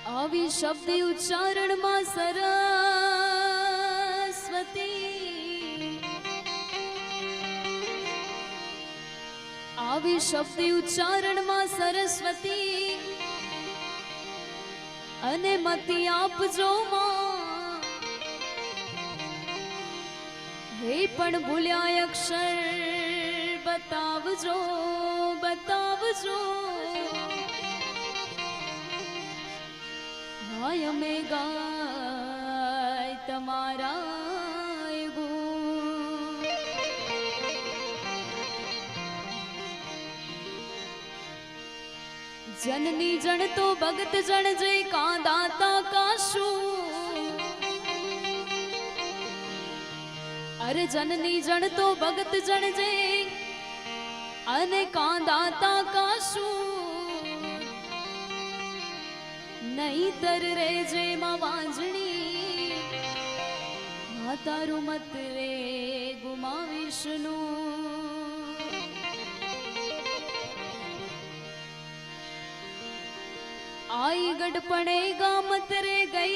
આવી શબ્દ ઉચ્ચારણમાં સરસ્વતી, આવી શબ્દ ઉચ્ચારણમાં સરસ્વતી, અને મતિ આપજો માં, હે પણ ભૂલ્યા અક્ષર બતાવજો બતાવજો, હાય અમે ગાય તમારા ગુણ. જનની જણ તો ભગત જણ જય કા દાતા કાશું, અરે જનની જણ તો ભગત જણ જય અને કા દાતા કાશું, નહીતર રે જે માં વાંજણી તારું મત રે ગુમાવીશનું. आई गडपणे गामत रे गई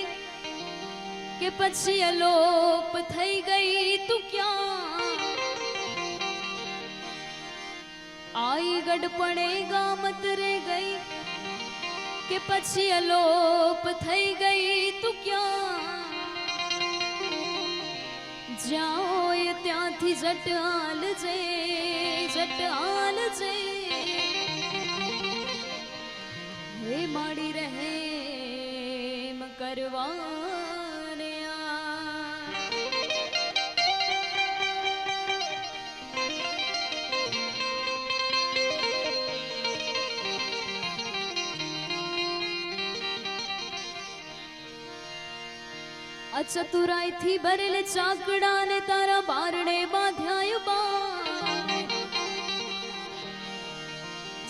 के पछी अलोप थई गई तू क्या, आई गडपणे गामत रे गई के पछी अलोप थई गई तू क्या, जाओ ये त्यांथी जट आलजे हे माड़ी रहे करवाने चतुराई थी भरेल चाकड़ा ने तारा बारणे बाध्याय बार,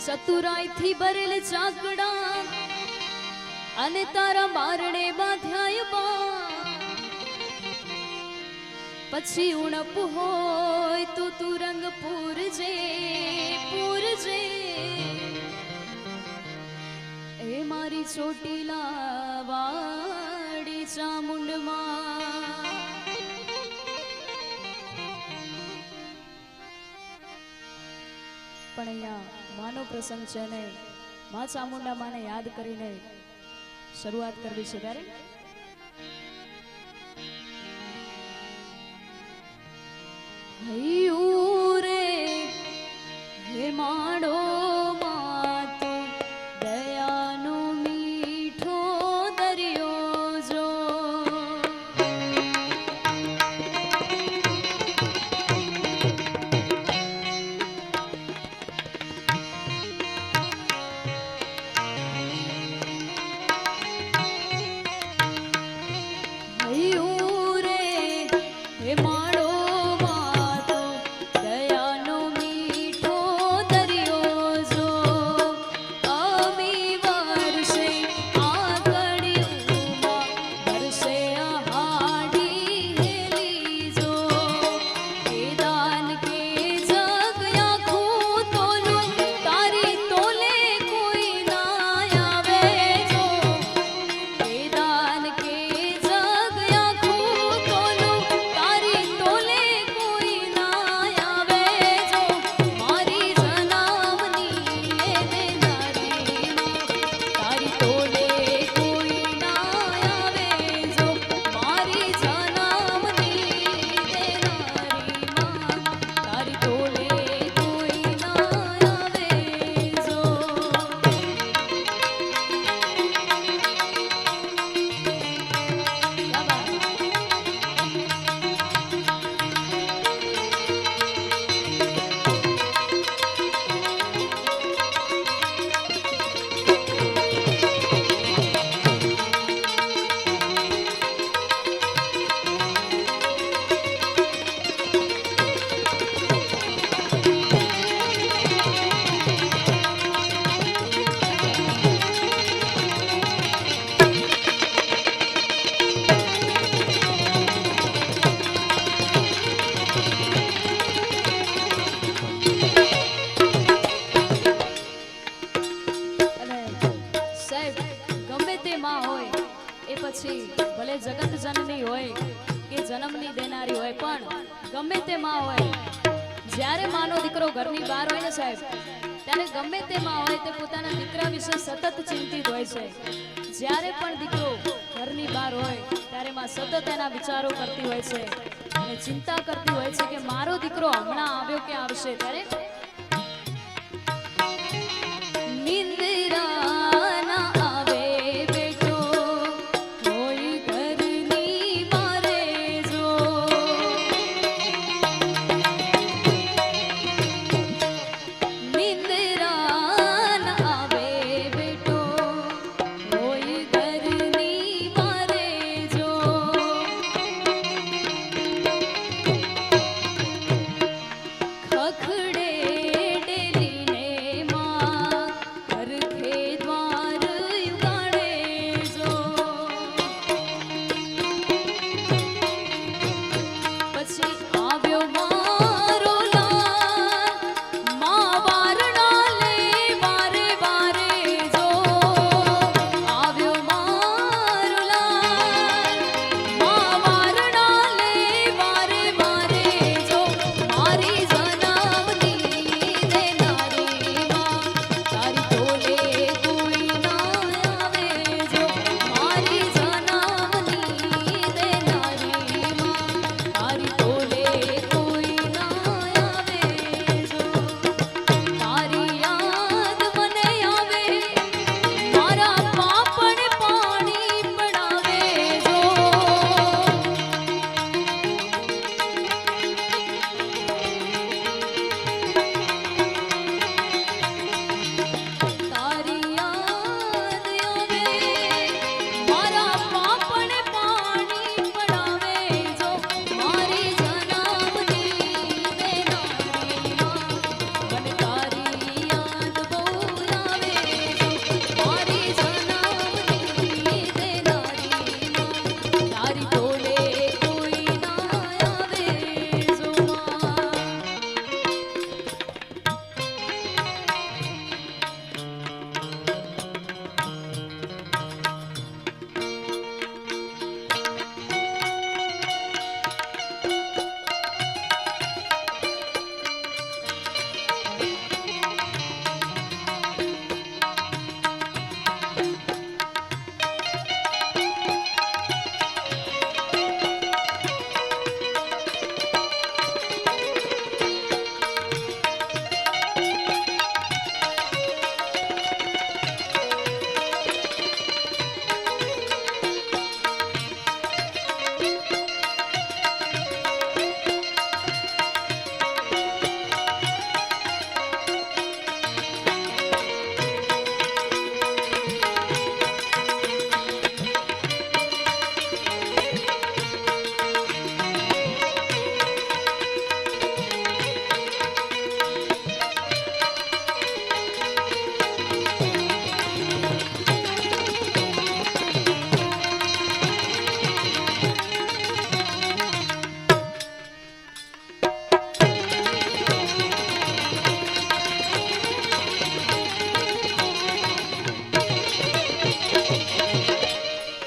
चतुराई थी भरेल चाकड़ा અને તારા બારણે બાંધ્યાય બા, પછી ઉણપ હોય તો તું રંગ પૂરજે એ મારી ચોટીલા વાડી ચામુંડમાં. પણ અહીંયા માનો પ્રસંગ છે ને મા ચામુંડા માને યાદ કરીને શરૂઆત કરવી છે ત્યારે હૈયું રે હે માડો માતો દયાનો મીઠો દરિયો જો, માં હોય એ પછી ભલે જગત જનની હોય કે જન્મની દેનારી હોય, પણ ગમે તે માં હોય, જ્યારે માનો દીકરો ઘરની બહાર હોય ને સાહેબ, ત્યારે ગમે તે માં હોય તે પોતાના દીકરા વિશે સતત ચિંતિત હોય છે. જ્યારે પણ દીકરો ઘરની બહાર હોય ત્યારે માં સતત એના વિચારો કરતી હોય છે અને ચિંતા કરતી હોય છે કે મારો દીકરો હમણાં આવ્યો કે આવશે. ત્યારે